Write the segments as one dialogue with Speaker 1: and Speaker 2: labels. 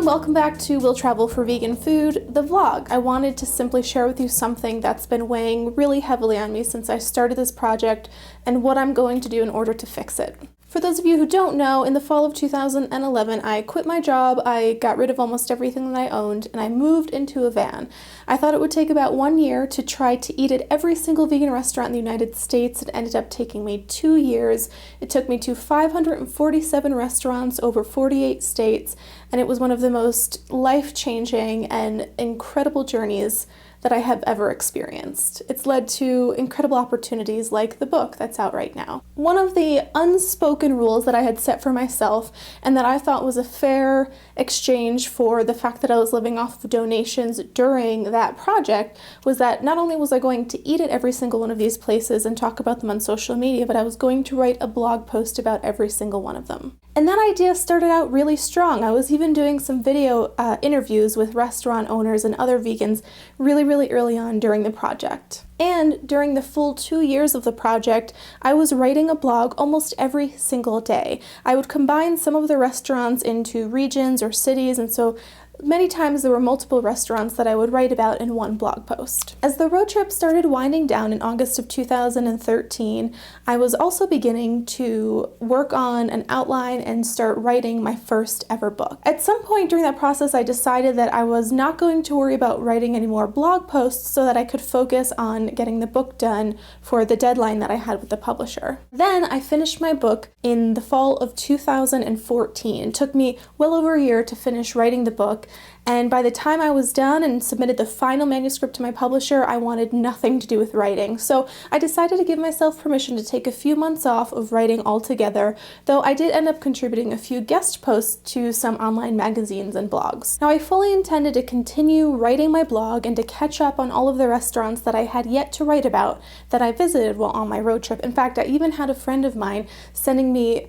Speaker 1: and welcome back to We'll Travel for Vegan Food, the vlog. I wanted to simply share with you something that's been weighing really heavily on me since I started this project and what I'm going to do in order to fix it. For those of you who don't know, in the fall of 2011, I quit my job, I got rid of almost everything that I owned, and I moved into a van. I thought it would take about 1 year to try to eat at every single vegan restaurant in the United States. It ended up taking me 2 years. It took me to 547 restaurants over 48 states, and it was one of the most life-changing and incredible journeys that I have ever experienced. It's led to incredible opportunities like the book that's out right now. One of the unspoken rules that I had set for myself and that I thought was a fair exchange for the fact that I was living off of donations during that project was that not only was I going to eat at every single one of these places and talk about them on social media, but I was going to write a blog post about every single one of them. And that idea started out really strong. I was even doing some video interviews with restaurant owners and other vegans really early on during the project. And during the full 2 years of the project, I was writing a blog almost every single day. I would combine some of the restaurants into regions or cities, and so many times there were multiple restaurants that I would write about in one blog post. As the road trip started winding down in August of 2013, I was also beginning to work on an outline and start writing my first ever book. At some point during that process, I decided that I was not going to worry about writing any more blog posts so that I could focus on getting the book done for the deadline that I had with the publisher. Then I finished my book in the fall of 2014. It took me well over a year to finish writing the book, and by the time I was done and submitted the final manuscript to my publisher, I wanted nothing to do with writing. So I decided to give myself permission to take a few months off of writing altogether, though I did end up contributing a few guest posts to some online magazines and blogs. Now, I fully intended to continue writing my blog and to catch up on all of the restaurants that I had yet to write about that I visited while on my road trip. In fact, I even had a friend of mine sending me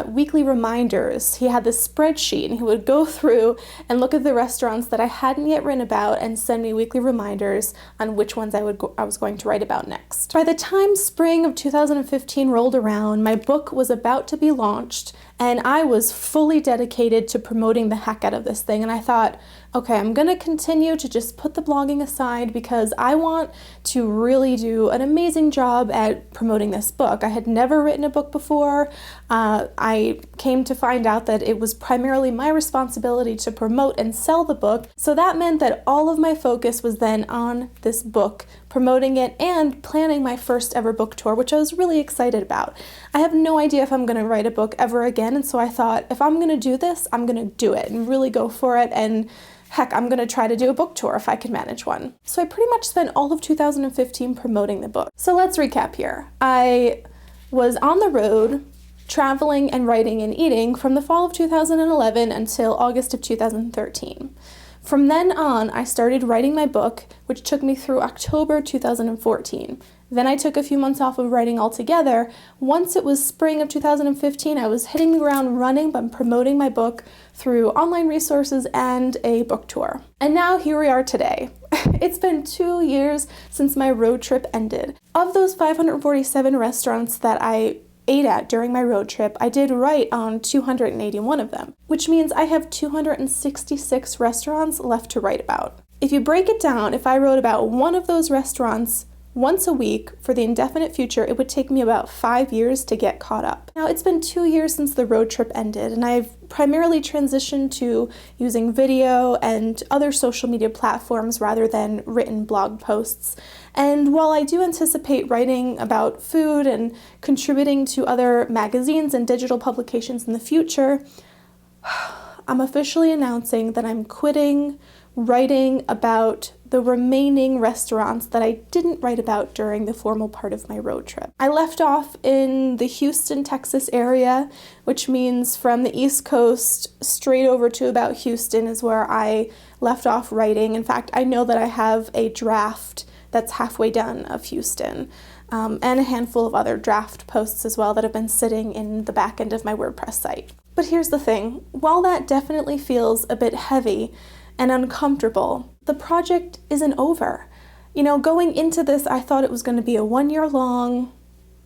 Speaker 1: weekly reminders. He had this spreadsheet and he would go through and look at the restaurants that I hadn't yet written about and send me weekly reminders on which ones I was going to write about next. By the time spring of 2015 rolled around, my book was about to be launched and I was fully dedicated to promoting the heck out of this thing. And I thought, okay, I'm gonna continue to just put the blogging aside because I want to really do an amazing job at promoting this book. I had never written a book before. I came to find out that it was primarily my responsibility to promote and sell the book. So that meant that all of my focus was then on this book, promoting it and planning my first ever book tour, which I was really excited about. I have no idea if I'm gonna write a book ever again, and so I thought, if I'm gonna do this, I'm gonna do it and really go for it, and heck, I'm gonna try to do a book tour if I can manage one. So I pretty much spent all of 2015 promoting the book. So let's recap here. I was on the road, traveling and writing and eating from the fall of 2011 until August of 2013. From then on, I started writing my book, which took me through October 2014. Then I took a few months off of writing altogether. Once it was spring of 2015, I was hitting the ground running by promoting my book through online resources and a book tour. And now here we are today. It's been 2 years since my road trip ended. Of those 547 restaurants that I ate at during my road trip, I did write on 281 of them, which means I have 266 restaurants left to write about. If you break it down, if I wrote about one of those restaurants once a week for the indefinite future, it would take me about 5 years to get caught up. Now, it's been 2 years since the road trip ended, and I've primarily transitioned to using video and other social media platforms rather than written blog posts. And while I do anticipate writing about food and contributing to other magazines and digital publications in the future, I'm officially announcing that I'm quitting writing about the remaining restaurants that I didn't write about during the formal part of my road trip. I left off in the Houston, Texas area, which means from the East Coast straight over to about Houston is where I left off writing. In fact, I know that I have a draft that's halfway done of Houston, and a handful of other draft posts as well that have been sitting in the back end of my WordPress site. But here's the thing, while that definitely feels a bit heavy and uncomfortable, the project isn't over. You know, going into this, I thought it was going to be a 1 year long,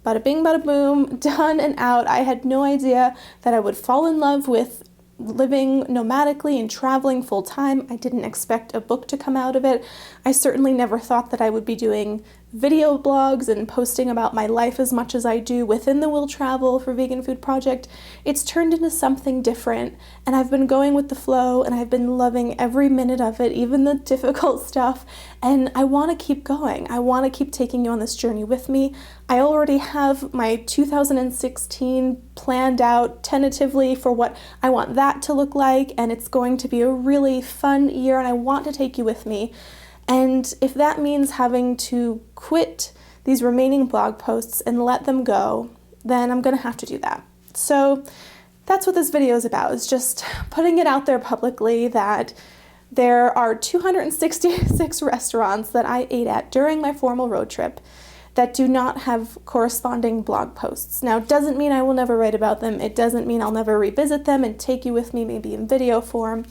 Speaker 1: bada bing, bada boom, done and out. I had no idea that I would fall in love with living nomadically and traveling full time. I didn't expect a book to come out of it. I certainly never thought that I would be doing video blogs and posting about my life as much as I do within the Will Travel for Vegan Food Project. It's turned into something different, and I've been going with the flow, and I've been loving every minute of it, even the difficult stuff, and I want to keep going. I want to keep taking you on this journey with me. I already have my 2016 planned out tentatively for what I want that to look like, and it's going to be a really fun year, and I want to take you with me. And if that means having to quit these remaining blog posts and let them go, then I'm going to have to do that. So that's what this video is about, is just putting it out there publicly that there are 266 restaurants that I ate at during my formal road trip that do not have corresponding blog posts. Now, it doesn't mean I will never write about them. It doesn't mean I'll never revisit them and take you with me, maybe in video form.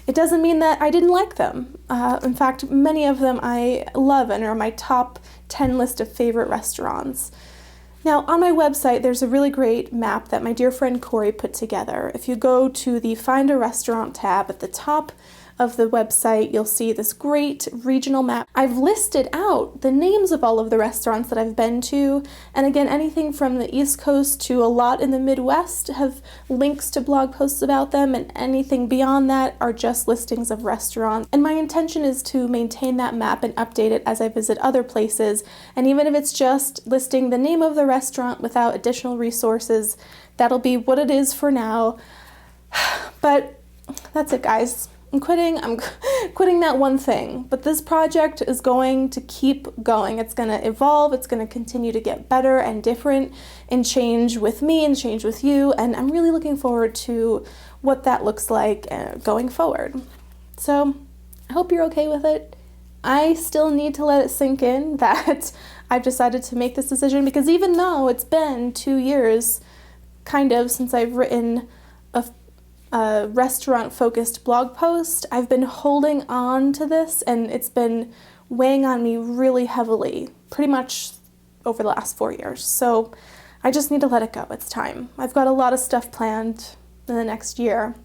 Speaker 1: It doesn't mean that I didn't like them. In fact, many of them I love and are my top 10 list of favorite restaurants. Now, on my website, there's a really great map that my dear friend Corey put together. If you go to the Find a Restaurant tab at the top of the website, you'll see this great regional map. I've listed out the names of all of the restaurants that I've been to, and again, anything from the East Coast to a lot in the Midwest have links to blog posts about them, and anything beyond that are just listings of restaurants. And my intention is to maintain that map and update it as I visit other places, and even if it's just listing the name of the restaurant without additional resources, that'll be what it is for now. But that's it, guys. I'm quitting that one thing, but this project is going to keep going. It's going to evolve. It's going to continue to get better and different and change with me and change with you. And I'm really looking forward to what that looks like going forward. So I hope you're okay with it. I still need to let it sink in that I've decided to make this decision, because even though it's been 2 years kind of since I've written a restaurant-focused blog post, I've been holding on to this, and it's been weighing on me really heavily, pretty much over the last 4 years. So I just need to let it go. It's time. I've got a lot of stuff planned in the next year,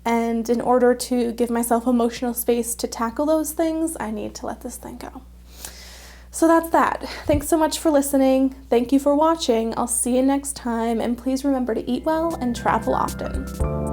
Speaker 1: and in order to give myself emotional space to tackle those things, I need to let this thing go. So that's that. Thanks so much for listening. Thank you for watching. I'll see you next time, and please remember to eat well and travel often.